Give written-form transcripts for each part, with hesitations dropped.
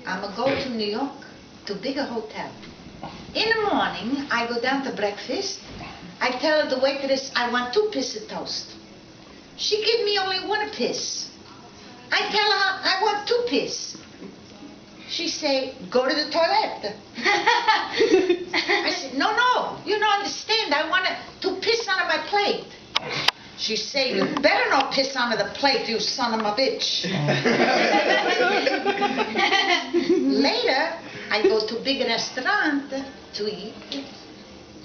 I'ma go to New York to bigger hotel. In the morning, I go down to breakfast. I tell the waitress I want 2 pieces of toast. She give me only 1 piece. I tell her I want 2 pieces. She say, go to the toilet. I said, no, you don't understand. I want to piss on my plate. She say, you better not piss on the plate, you son of a bitch. Later, I go to a big restaurant to eat.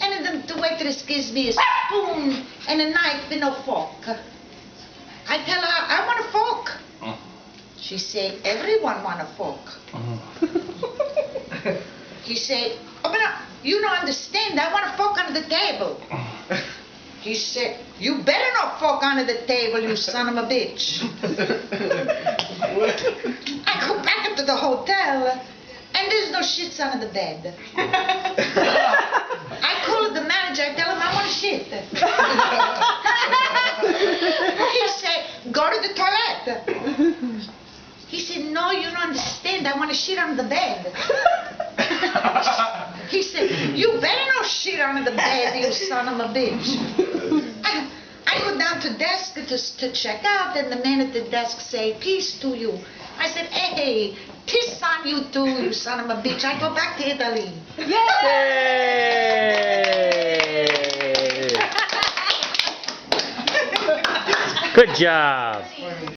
And the waitress gives me a spoon and a knife with no fork. I tell her, I want a fork. She say, everyone want a fork. He say, oh, but you don't understand. I want a fork under the table. He said, you better not fork under the table, you son of a bitch. I go back into the hotel, and there's no shits under the bed. I call the manager, I tell him I want a shit. He said, go to the toilet. He said, no, you don't understand. I want to shit on the bed. He said, you better not shit on the bed, you son of a bitch. I go down to desk to check out, and the man at the desk say, peace to you. I said, hey, piss on you too, you son of a bitch. I go back to Italy. Yay! Good job.